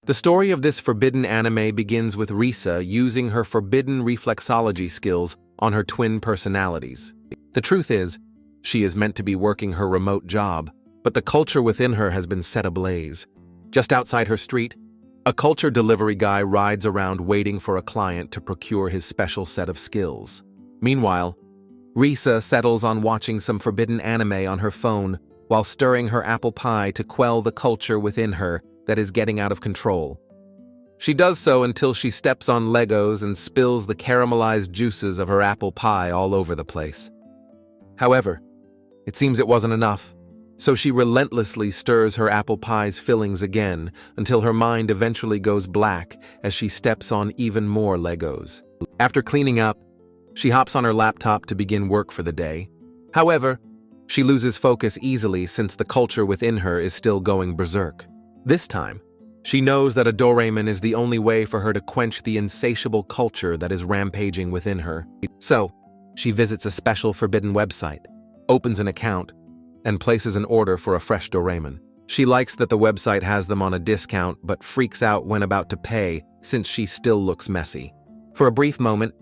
The story of this forbidden anime begins with Rhysa using her forbidden reflexology skills on her twin personalities. The truth is, she is meant to be working her remote job, but the culture within her has been set ablaze. Just outside her street, a culture delivery guy rides around waiting for a client to procure his special set of skills. Meanwhile, Rhysa settles on watching some forbidden anime on her phone while stirring her apple pie to quell the culture within her that is getting out of control. She does so until she steps on Legos and spills the caramelized juices of her apple pie all over the place. However, it seems it wasn't enough, so she relentlessly stirs her apple pie's fillings again until her mind eventually goes black as she steps on even more Legos. After cleaning up, she hops on her laptop to begin work for the day. However, she loses focus easily since the culture within her is still going berserk. This time, she knows that a Doraemon is the only way for her to quench the insatiable culture that is rampaging within her. So, she visits a special forbidden website, opens an account, and places an order for a fresh Doraemon. She likes that the website has them on a discount but freaks out when about to pay since she still looks messy. For a brief moment,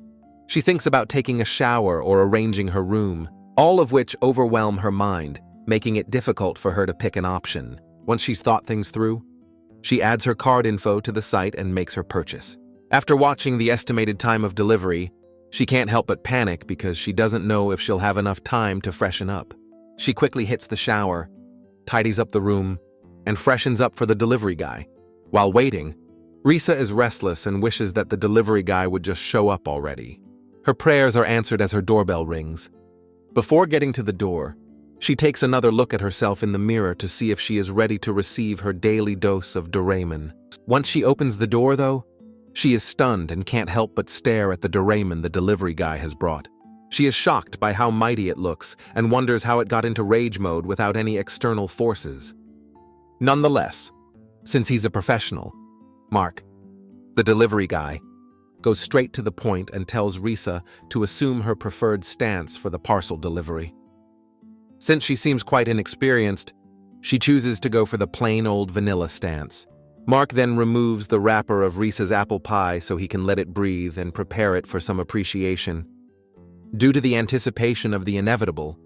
she thinks about taking a shower or arranging her room, all of which overwhelm her mind, making it difficult for her to pick an option. Once she's thought things through, she adds her card info to the site and makes her purchase. After watching the estimated time of delivery, she can't help but panic because she doesn't know if she'll have enough time to freshen up. She quickly hits the shower, tidies up the room, and freshens up for the delivery guy. While waiting, Rhysa is restless and wishes that the delivery guy would just show up already. Her prayers are answered as her doorbell rings. Before getting to the door, she takes another look at herself in the mirror to see if she is ready to receive her daily dose of Doraemon. Once she opens the door, though, she is stunned and can't help but stare at the Doraemon the delivery guy has brought. She is shocked by how mighty it looks and wonders how it got into rage mode without any external forces. Nonetheless, since he's a professional, Mark, the delivery guy, goes straight to the point and tells Rhysa to assume her preferred stance for the parcel delivery. Since she seems quite inexperienced, she chooses to go for the plain old vanilla stance. Mark then removes the wrapper of Rhysa's apple pie so he can let it breathe and prepare it for some appreciation. Due to the anticipation of the inevitable,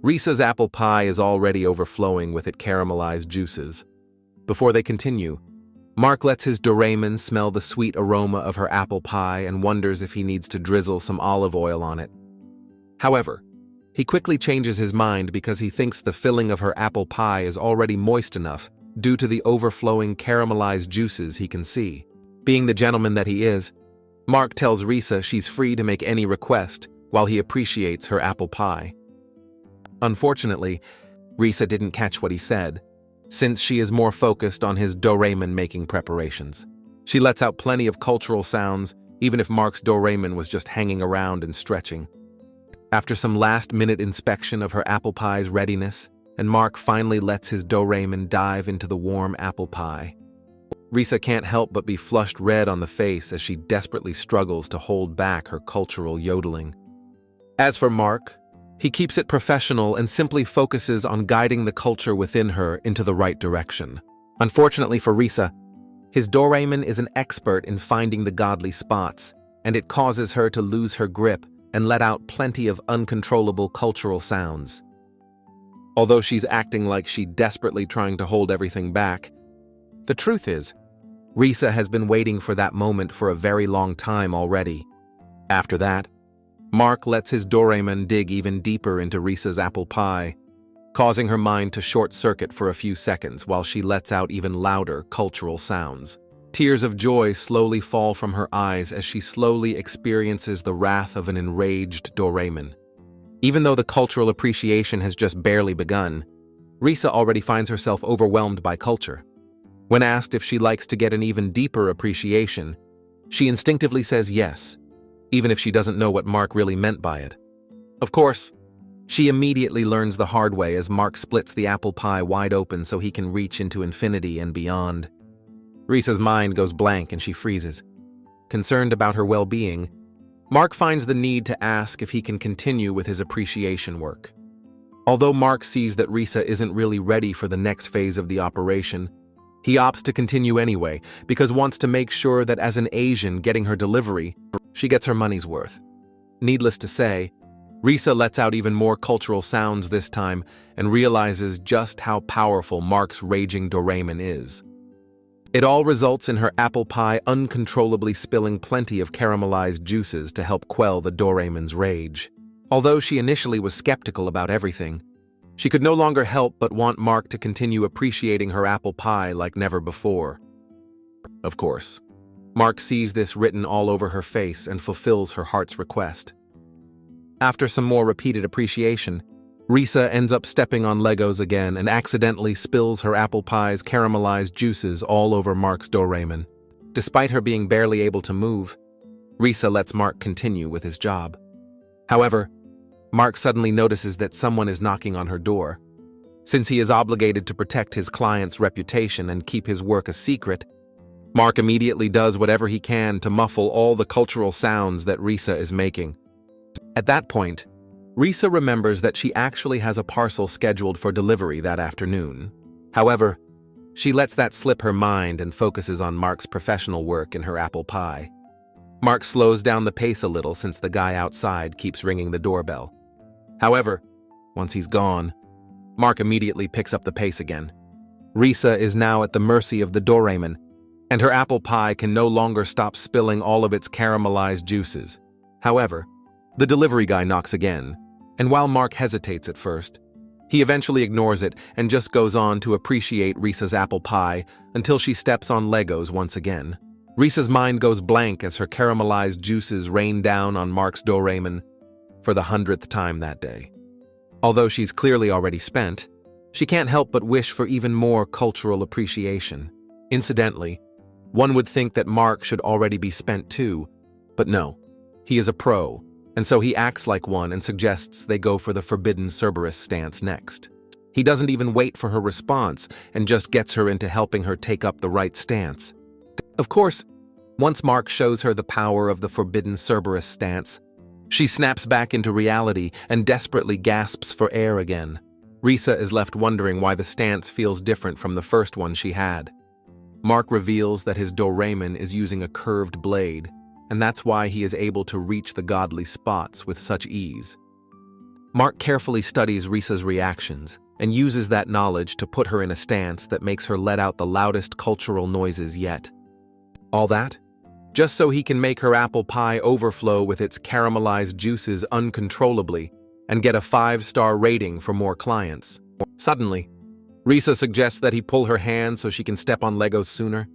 Rhysa's apple pie is already overflowing with its caramelized juices. Before they continue, Mark lets his Doraemon smell the sweet aroma of her apple pie and wonders if he needs to drizzle some olive oil on it. However, he quickly changes his mind because he thinks the filling of her apple pie is already moist enough due to the overflowing caramelized juices he can see. Being the gentleman that he is, Mark tells Rhysa she's free to make any request while he appreciates her apple pie. Unfortunately, Rhysa didn't catch what he said, since she is more focused on his Doraemon making preparations. She lets out plenty of cultural sounds, even if Mark's Doraemon was just hanging around and stretching. After some last-minute inspection of her apple pie's readiness, and Mark finally lets his Doraemon dive into the warm apple pie. Rhysa can't help but be flushed red on the face as she desperately struggles to hold back her cultural yodeling. As for Mark, he keeps it professional and simply focuses on guiding the culture within her into the right direction. Unfortunately for Rhysa, his Doraemon is an expert in finding the godly spots, and it causes her to lose her grip and let out plenty of uncontrollable cultural sounds. Although she's acting like she's desperately trying to hold everything back, the truth is, Rhysa has been waiting for that moment for a very long time already. After that, Mark lets his Doraemon dig even deeper into Rhysa's apple pie, causing her mind to short-circuit for a few seconds while she lets out even louder cultural sounds. Tears of joy slowly fall from her eyes as she slowly experiences the wrath of an enraged Doraemon. Even though the cultural appreciation has just barely begun, Rhysa already finds herself overwhelmed by culture. When asked if she likes to get an even deeper appreciation, she instinctively says yes, even if she doesn't know what Mark really meant by it. Of course, she immediately learns the hard way as Mark splits the apple pie wide open so he can reach into infinity and beyond. Rhysa's mind goes blank and she freezes. Concerned about her well-being, Mark finds the need to ask if he can continue with his appreciation work. Although Mark sees that Rhysa isn't really ready for the next phase of the operation, He opts to continue anyway because wants to make sure that as an Asian getting her delivery, she gets her money's worth. Needless to say, Rhysa lets out even more cultural sounds this time and realizes just how powerful Mark's raging Doraemon is. It all results in her apple pie uncontrollably spilling plenty of caramelized juices to help quell the Doraemon's rage. Although she initially was skeptical about everything, she could no longer help but want Mark to continue appreciating her apple pie like never before. Of course, Mark sees this written all over her face and fulfills her heart's request. After some more repeated appreciation, Rhysa ends up stepping on Legos again and accidentally spills her apple pie's caramelized juices all over Mark's Doraemon. Despite her being barely able to move, Rhysa lets Mark continue with his job. However, Mark suddenly notices that someone is knocking on her door. Since he is obligated to protect his client's reputation and keep his work a secret, Mark immediately does whatever he can to muffle all the cultural sounds that Rhysa is making. At that point, Rhysa remembers that she actually has a parcel scheduled for delivery that afternoon. However, she lets that slip her mind and focuses on Mark's professional work in her apple pie. Mark slows down the pace a little since the guy outside keeps ringing the doorbell. However, once he's gone, Mark immediately picks up the pace again. Rhysa is now at the mercy of the Doraemon, and her apple pie can no longer stop spilling all of its caramelized juices. However, the delivery guy knocks again, and while Mark hesitates at first, he eventually ignores it and just goes on to appreciate Rhysa's apple pie until she steps on Legos once again. Rhysa's mind goes blank as her caramelized juices rain down on Mark's Doraemon for the 100th time that day. Although she's clearly already spent, she can't help but wish for even more cultural appreciation. Incidentally, one would think that Mark should already be spent too, but no, he is a pro, and so he acts like one and suggests they go for the forbidden Cerberus stance next. He doesn't even wait for her response and just gets her into helping her take up the right stance. Of course, once Mark shows her the power of the forbidden Cerberus stance, she snaps back into reality and desperately gasps for air again. Rhysa is left wondering why the stance feels different from the first one she had. Mark reveals that his Doraemon is using a curved blade, and that's why he is able to reach the godly spots with such ease. Mark carefully studies Rhysa's reactions and uses that knowledge to put her in a stance that makes her let out the loudest cultural noises yet. All that, just so he can make her apple pie overflow with its caramelized juices uncontrollably and get a 5-star rating for more clients. Suddenly, Rhysa suggests that he pull her hand so she can step on Legos sooner.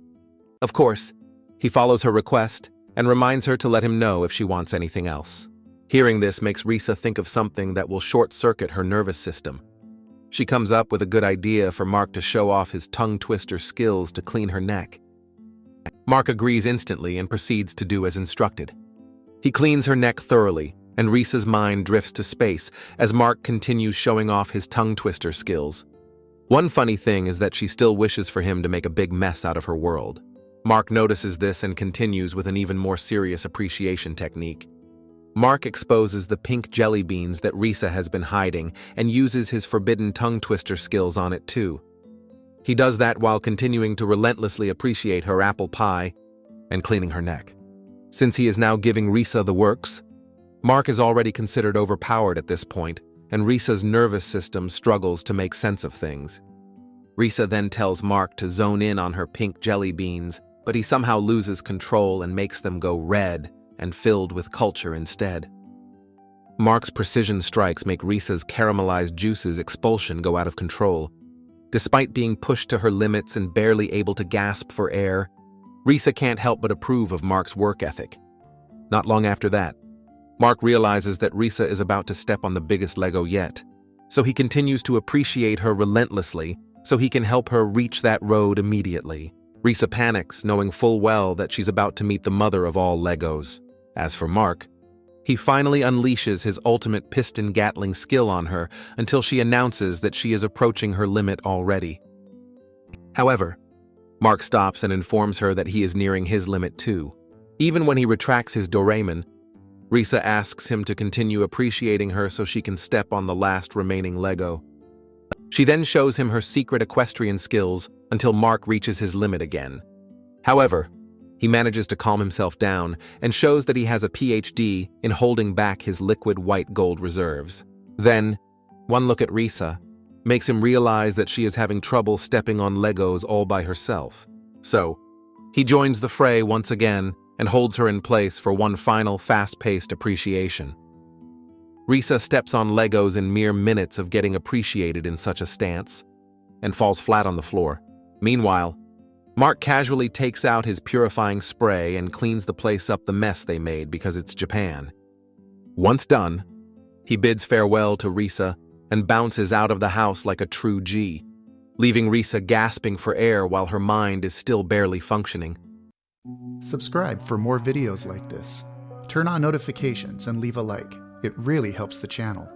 Of course, he follows her request and reminds her to let him know if she wants anything else. Hearing this makes Rhysa think of something that will short-circuit her nervous system. She comes up with a good idea for Mark to show off his tongue-twister skills to clean her neck. Mark agrees instantly and proceeds to do as instructed. He cleans her neck thoroughly, and Rhysa's mind drifts to space as Mark continues showing off his tongue-twister skills. One funny thing is that she still wishes for him to make a big mess out of her world. Mark notices this and continues with an even more serious appreciation technique. Mark exposes the pink jelly beans that Rhysa has been hiding and uses his forbidden tongue-twister skills on it too. He does that while continuing to relentlessly appreciate her apple pie and cleaning her neck. Since he is now giving Rhysa the works, Mark is already considered overpowered at this point, and Rhysa's nervous system struggles to make sense of things. Rhysa then tells Mark to zone in on her pink jelly beans, but he somehow loses control and makes them go red and filled with culture instead. Mark's precision strikes make Rhysa's caramelized juices expulsion go out of control. Despite being pushed to her limits and barely able to gasp for air, Rhysa can't help but approve of Mark's work ethic. Not long after that, Mark realizes that Rhysa is about to step on the biggest Lego yet, so he continues to appreciate her relentlessly so he can help her reach that road immediately. Rhysa panics, knowing full well that she's about to meet the mother of all Legos. As for Mark, he finally unleashes his ultimate piston Gatling skill on her until she announces that she is approaching her limit already. However, Mark stops and informs her that he is nearing his limit too. Even when he retracts his Doraemon, Rhysa asks him to continue appreciating her so she can step on the last remaining Lego. She then shows him her secret equestrian skills until Mark reaches his limit again. However, he manages to calm himself down and shows that he has a PhD in holding back his liquid white gold reserves. Then, one look at Rhysa makes him realize that she is having trouble stepping on Legos all by herself. So, he joins the fray once again and holds her in place for one final fast-paced appreciation. Rhysa steps on Legos in mere minutes of getting appreciated in such a stance and falls flat on the floor. Meanwhile, Mark casually takes out his purifying spray and cleans the place up the mess they made because it's Japan. Once done, he bids farewell to Rhysa and bounces out of the house like a true G, leaving Rhysa gasping for air while her mind is still barely functioning. Subscribe for more videos like this. Turn on notifications and leave a like. It really helps the channel.